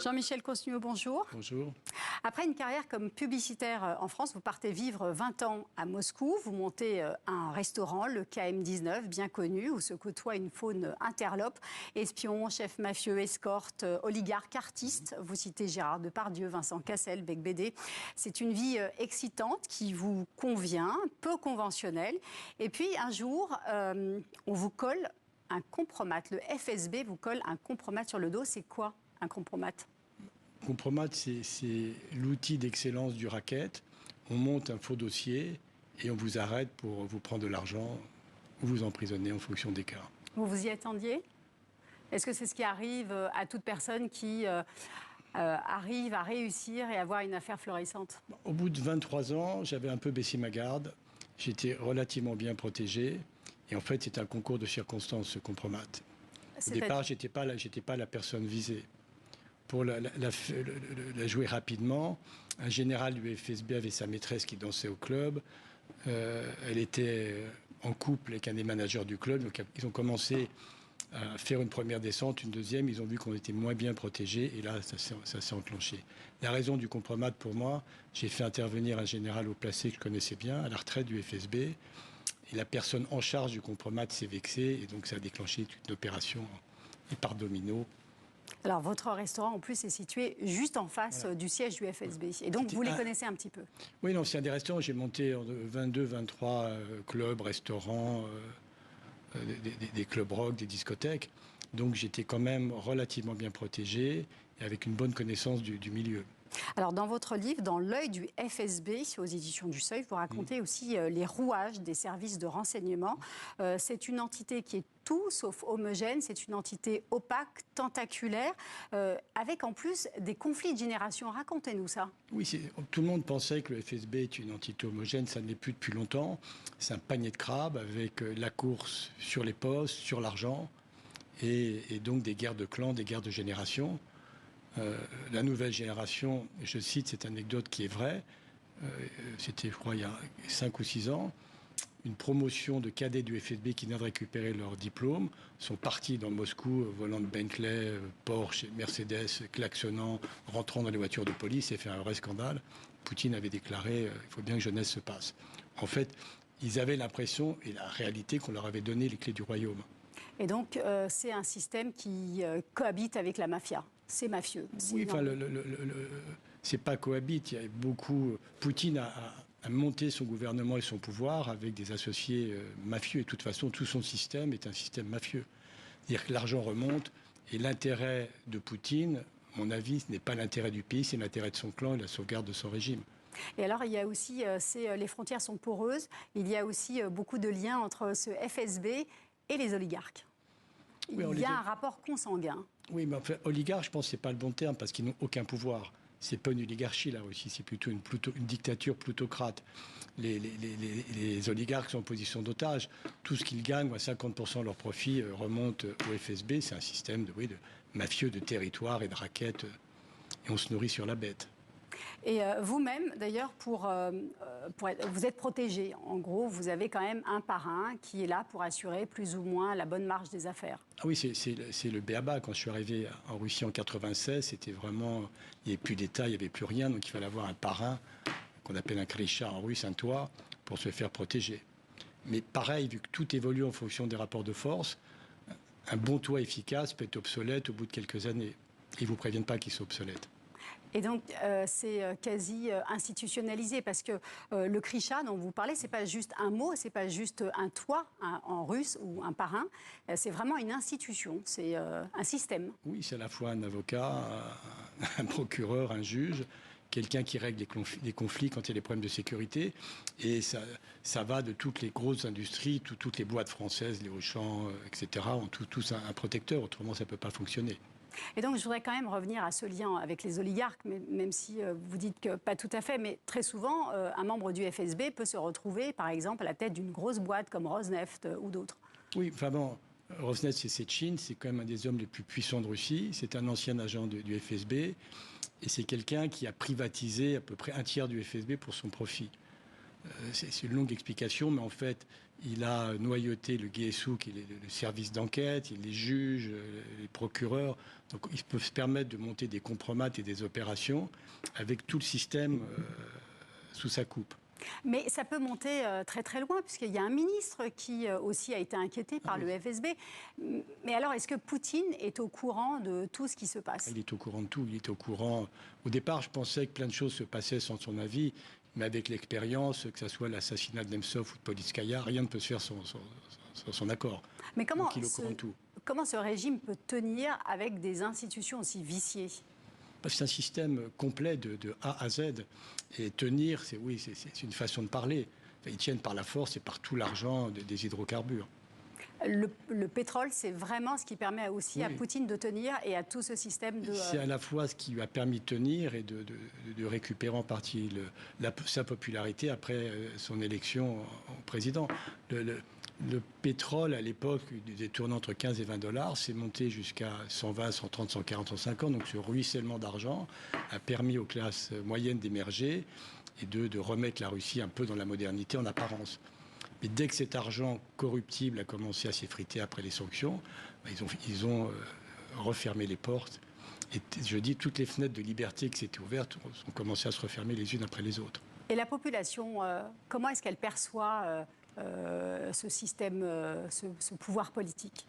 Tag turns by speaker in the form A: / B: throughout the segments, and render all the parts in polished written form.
A: Jean-Michel Cosnuau, bonjour.
B: Bonjour.
A: Après une carrière comme publicitaire en France, vous partez vivre 20 ans à Moscou. Vous montez un restaurant, le KM19, bien connu, où se côtoie une faune interlope. Espions, chefs mafieux, escortes, oligarques, artistes. Vous citez Gérard Depardieu, Vincent Cassel, Becbédé. C'est une vie excitante qui vous convient, peu conventionnelle. Et puis un jour, on vous colle un compromat. Le FSB vous colle un compromat sur le dos. C'est quoi un compromat?
B: Compromat, c'est l'outil d'excellence du racket. On monte un faux dossier et on vous arrête pour vous prendre de l'argent ou vous emprisonner en fonction des cas.
A: Vous vous y attendiez? Est-ce que c'est ce qui arrive à toute personne qui arrive à réussir et avoir une affaire florissante?
B: Au bout de 23 ans, j'avais un peu baissé ma garde. J'étais relativement bien protégé. Et en fait, c'est un concours de circonstances, ce compromat. Au départ, j'étais pas la personne visée. Pour la jouer rapidement, un général du FSB avait sa maîtresse qui dansait au club. Elle était en couple avec un des managers du club. Donc, ils ont commencé à faire une première descente, une deuxième. Ils ont vu qu'on était moins bien protégés. Et là, ça s'est enclenché. La raison du compromat, pour moi, j'ai fait intervenir un général haut placé que je connaissais bien, à la retraite du FSB. Et la personne en charge du compromat s'est vexée. Et donc, ça a déclenché toute une opération. Et par domino.
A: Alors, votre restaurant, en plus, est situé juste en face du siège du FSB. Et donc, vous les connaissez un petit peu?
B: Oui, non, c'est un des restaurants. J'ai monté 22, 23 clubs, restaurants, des clubs rock, des discothèques. Donc, j'étais quand même relativement bien protégé et avec une bonne connaissance du milieu.
A: Alors, dans votre livre, dans l'œil du FSB, aux éditions du Seuil, vous racontez aussi les rouages des services de renseignement. C'est une entité qui est tout sauf homogène, c'est une entité opaque, tentaculaire, avec en plus des conflits de génération. Racontez-nous ça.
B: Oui, tout le monde pensait que le FSB est une entité homogène, ça ne l'est plus depuis longtemps. C'est un panier de crabes avec la course sur les postes, sur l'argent, et donc des guerres de clans, des guerres de génération. La nouvelle génération, je cite cette anecdote qui est vraie, c'était je crois il y a 5 ou 6 ans, une promotion de cadets du FSB qui viennent de récupérer leur diplôme, sont partis dans Moscou, volant de Bentley, Porsche, Mercedes, klaxonnant, rentrant dans les voitures de police et fait un vrai scandale. Poutine avait déclaré il faut bien que jeunesse se passe. En fait, ils avaient l'impression et la réalité qu'on leur avait donné les clés du royaume.
A: Et donc, c'est un système qui cohabite avec la mafia. C'est mafieux.
B: Oui, enfin, c'est pas cohabite. Il y a beaucoup. Poutine a monté son gouvernement et son pouvoir avec des associés mafieux. Et de toute façon, tout son système est un système mafieux. C'est-à-dire que l'argent remonte et l'intérêt de Poutine, à mon avis, ce n'est pas l'intérêt du pays, c'est l'intérêt de son clan et la sauvegarde de son régime.
A: Et alors, il y a aussi, les frontières sont poreuses. Il y a aussi beaucoup de liens entre ce FSB et les oligarques.
B: Oui,
A: il y a un rapport consanguin.
B: Oui, mais enfin, oligarque, je pense que ce n'est pas le bon terme parce qu'ils n'ont aucun pouvoir. C'est pas une oligarchie, là aussi, c'est plutôt une dictature plutocrate. Les oligarques sont en position d'otage. Tout ce qu'ils gagnent, 50% de leurs profits remontent au FSB. C'est un système de mafieux de territoire et de raquettes. Et on se nourrit sur la bête.
A: Et vous-même, d'ailleurs, vous êtes protégé. En gros, vous avez quand même un parrain qui est là pour assurer plus ou moins la bonne marche des affaires.
B: Ah oui, c'est le b.a.-ba. Quand je suis arrivé en Russie en 96, c'était vraiment... Il n'y avait plus d'État, il n'y avait plus rien. Donc il fallait avoir un parrain, qu'on appelle un krisha en russe, un toit, pour se faire protéger. Mais pareil, vu que tout évolue en fonction des rapports de force, un bon toit efficace peut être obsolète au bout de quelques années. Ils ne vous préviennent pas qu'il soit obsolète.
A: Et donc, c'est quasi institutionnalisé parce que le krisha dont vous parlez, ce n'est pas juste un mot, ce n'est pas juste un toit en russe ou un parrain, c'est vraiment une institution, c'est un système.
B: Oui, c'est à la fois un avocat, un procureur, un juge, quelqu'un qui règle les conflits quand il y a des problèmes de sécurité. Et ça va de toutes les grosses industries, toutes les boîtes françaises, les Auchan, etc., ont tous un protecteur, autrement ça ne peut pas fonctionner.
A: Et donc, je voudrais quand même revenir à ce lien avec les oligarques, même si vous dites que pas tout à fait, mais très souvent, un membre du FSB peut se retrouver, par exemple, à la tête d'une grosse boîte comme Rosneft ou d'autres.
B: Oui, enfin bon, Rosneft, c'est Sechin, c'est quand même un des hommes les plus puissants de Russie. C'est un ancien agent du FSB et c'est quelqu'un qui a privatisé à peu près un tiers du FSB pour son profit. c'est une longue explication, mais en fait, il a noyauté le GSU, qui est le service d'enquête, les juges, les procureurs. Donc, ils peuvent se permettre de monter des compromates et des opérations avec tout le système sous sa coupe.
A: Mais ça peut monter très très loin, puisqu'il y a un ministre qui aussi a été inquiété par le FSB. Mais alors, est-ce que Poutine est au courant de tout ce qui se passe?
B: Il est au courant de tout. Il est au courant. Au départ, je pensais que plein de choses se passaient sans son avis. Mais avec l'expérience, que ce soit l'assassinat de Nemtsov ou de Politskaya, rien ne peut se faire sans son accord.
A: Mais comment,
B: donc il est au courant de tout.
A: Comment ce régime peut tenir avec des institutions aussi viciées?
B: C'est un système complet de A à Z. Et tenir, c'est une façon de parler. Ils tiennent par la force et par tout l'argent des hydrocarbures.
A: Le pétrole, c'est vraiment ce qui permet aussi à Poutine de tenir et à tout ce système de...
B: C'est à la fois ce qui lui a permis de tenir et de récupérer en partie sa popularité après son élection en président. Le pétrole, à l'époque, des tournant entre 15 et 20 $, c'est monté jusqu'à 120, 130, 140, 150. Donc ce ruissellement d'argent a permis aux classes moyennes d'émerger et de remettre la Russie un peu dans la modernité en apparence. Mais dès que cet argent corruptible a commencé à s'effriter après les sanctions, ils ont refermé les portes. Et je dis, toutes les fenêtres de liberté qui s'étaient ouvertes ont commencé à se refermer les unes après les autres.
A: Et la population, comment est-ce qu'elle perçoit ce système, ce pouvoir politique?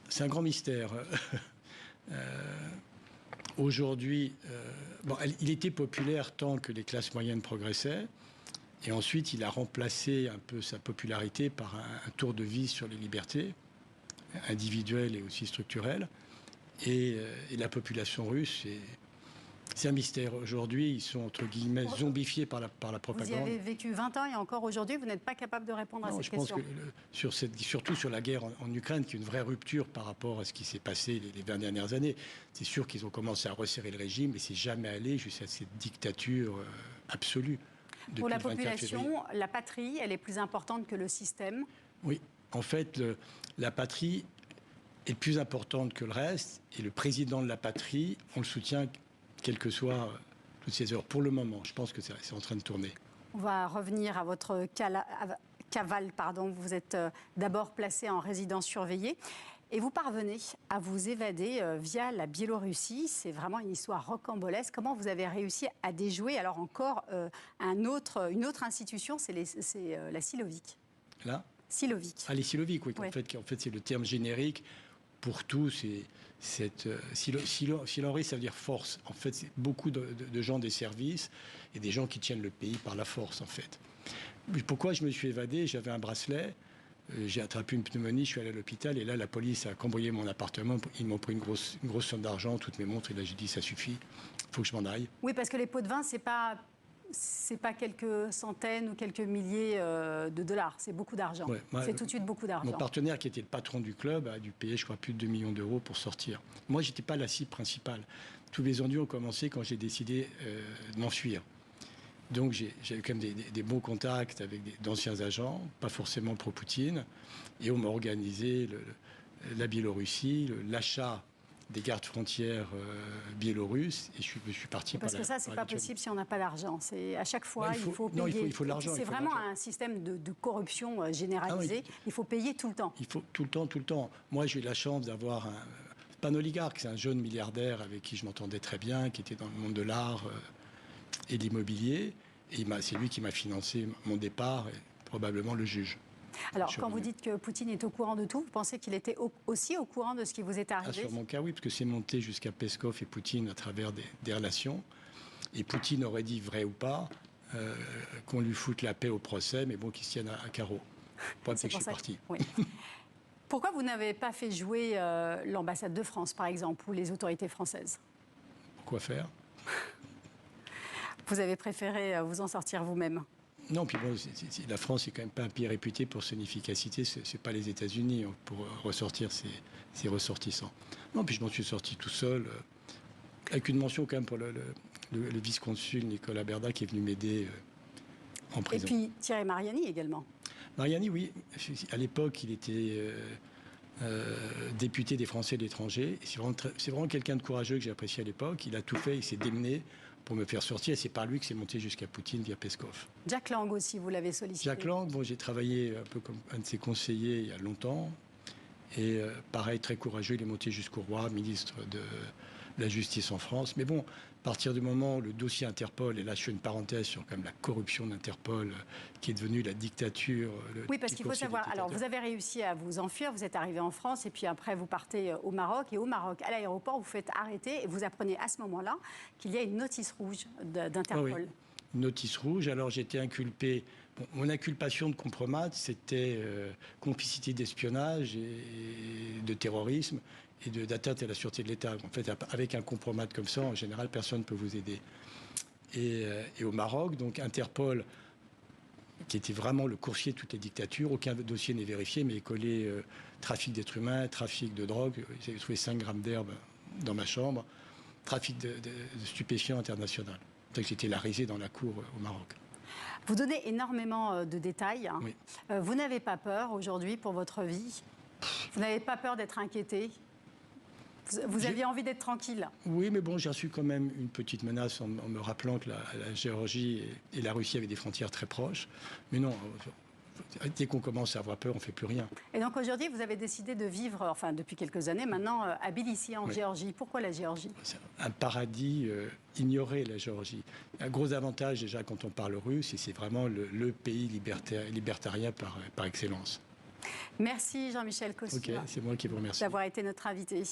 B: C'est un grand mystère. Aujourd'hui, il était populaire tant que les classes moyennes progressaient. Et ensuite, il a remplacé un peu sa popularité par un tour de vis sur les libertés, individuelles et aussi structurelles. Et la population russe, c'est un mystère. Aujourd'hui, ils sont, entre guillemets, zombifiés par la propagande.
A: Vous y avez vécu 20 ans et encore aujourd'hui, vous n'êtes pas capable de répondre à cette question.
B: Je pense que surtout sur la guerre en Ukraine, qui est une vraie rupture par rapport à ce qui s'est passé les 20 dernières années, c'est sûr qu'ils ont commencé à resserrer le régime, mais c'est jamais allé jusqu'à cette dictature absolue.
A: Pour la population, la patrie, elle est plus importante que le système?
B: Oui, en fait, la patrie est plus importante que le reste, et le président de la patrie, on le soutient, quelles que soient toutes ces heures. Pour le moment, je pense que c'est en train de tourner.
A: On va revenir à votre cavale. Vous êtes d'abord placé en résidence surveillée. Et vous parvenez à vous évader via la Biélorussie. C'est vraiment une histoire rocambolesque. Comment vous avez réussi à déjouer alors encore une autre institution, c'est la Silovik.
B: Là
A: Silovik.
B: Ah, les Silovik, oui. En fait, c'est le terme générique pour tout. Silovik, ça veut dire force. En fait, c'est beaucoup de gens des services et des gens qui tiennent le pays par la force, en fait. Pourquoi je me suis évadé? J'avais un bracelet. J'ai attrapé une pneumonie, je suis allé à l'hôpital et là la police a cambriolé mon appartement. Ils m'ont pris une grosse somme d'argent, toutes mes montres, et là j'ai dit ça suffit, il faut que je m'en aille.
A: Oui, parce que les pots de vin, c'est pas quelques centaines ou quelques milliers de $, c'est beaucoup d'argent. Ouais, c'est tout de suite beaucoup d'argent.
B: Mon partenaire, qui était le patron du club, a dû payer, je crois, plus de 2 millions d'euros pour sortir. Moi, j'étais pas la cible principale. Tous les ennuis ont commencé quand j'ai décidé de m'enfuir. Donc j'ai quand même des bons contacts avec d'anciens agents, pas forcément pro-Poutine, et on m'a organisé la Biélorussie, l'achat des gardes frontières biélorusses, et je suis parti.
A: Parce que ça, c'est pas possible si on n'a pas d'argent. C'est à chaque fois, il faut payer.
B: Non, il faut de l'argent.
A: C'est vraiment un système de corruption généralisée. Ah oui. Il faut payer tout le temps.
B: Il faut tout le temps. Moi, j'ai eu la chance d'avoir pas un oligarque, c'est un jeune milliardaire avec qui je m'entendais très bien, qui était dans le monde de l'art et de l'immobilier. Et c'est lui qui m'a financé mon départ, et probablement le juge.
A: Alors, quand vous dites que Poutine est au courant de tout, vous pensez qu'il était aussi au courant de ce qui vous est arrivé?
B: Sur mon cas, oui, parce que c'est monté jusqu'à Peskov et Poutine à travers des relations. Et Poutine aurait dit, vrai ou pas, qu'on lui foute la paix au procès, mais bon, qu'il se tienne à carreau. Pour c'est que je suis parti.
A: Oui. Pourquoi vous n'avez pas fait jouer l'ambassade de France, par exemple, ou les autorités françaises?
B: Pourquoi faire?
A: Vous avez préféré vous en sortir vous-même?
B: Non, puis bon, la France n'est quand même pas un pays réputé pour son efficacité. C'est pas les États-Unis pour ressortir ses ressortissants. Non, puis je m'en suis sorti tout seul, avec une mention quand même pour le vice-consul Nicolas Berda qui est venu m'aider en prison.
A: Et puis Thierry Mariani également.
B: Mariani, oui. À l'époque, il était député des Français de l'étranger. C'est vraiment quelqu'un de courageux que j'ai apprécié à l'époque. Il a tout fait, il s'est démené pour me faire sortir. C'est par lui que c'est monté jusqu'à Poutine via Peskov.
A: Jack Lang aussi, vous l'avez sollicité.
B: Jack Lang, bon, j'ai travaillé un peu comme un de ses conseillers il y a longtemps. Et pareil, très courageux, il est monté jusqu'au roi, ministre de la Justice en France. Mais bon, à partir du moment où le dossier Interpol, et là je fais une parenthèse sur quand même la corruption d'Interpol, qui est devenue la dictature.
A: Oui, parce qu'il faut savoir, alors vous avez réussi à vous enfuir, vous êtes arrivé en France, et puis après vous partez au Maroc. Et au Maroc, à l'aéroport, vous faites arrêter, et vous apprenez à ce moment-là qu'il y a une notice rouge d'Interpol.
B: Oui, une notice rouge. Alors j'étais inculpé. Bon, mon inculpation de compromat, c'était complicité d'espionnage et de terrorisme et d'atteinte à la sûreté de l'État. En fait, avec un compromat comme ça, en général, personne ne peut vous aider. Et au Maroc, donc Interpol, qui était vraiment le coursier de toutes les dictatures, aucun dossier n'est vérifié, mais collé trafic d'êtres humains, trafic de drogue. J'ai trouvé 5 grammes d'herbe dans ma chambre, trafic de stupéfiants international. Donc j'étais la risée dans la cour au Maroc.
A: Vous donnez énormément de détails.
B: Oui.
A: Vous n'avez pas peur aujourd'hui pour votre vie? Vous n'avez pas peur d'être inquiété? Vous aviez envie d'être tranquille?
B: Oui, mais bon, j'ai reçu quand même une petite menace en me rappelant que la Géorgie et la Russie avaient des frontières très proches. Mais non, dès qu'on commence à avoir peur, on ne fait plus rien.
A: Et donc aujourd'hui, vous avez décidé de vivre, enfin depuis quelques années maintenant, à Tbilissi, en Géorgie. Pourquoi la Géorgie? C'est
B: un paradis ignoré, la Géorgie. Un gros avantage déjà quand on parle russe, et c'est vraiment le pays libertarien par excellence.
A: Merci Jean-Michel Costua.
B: Ok, c'est moi qui vous remercie.
A: D'avoir été notre invité.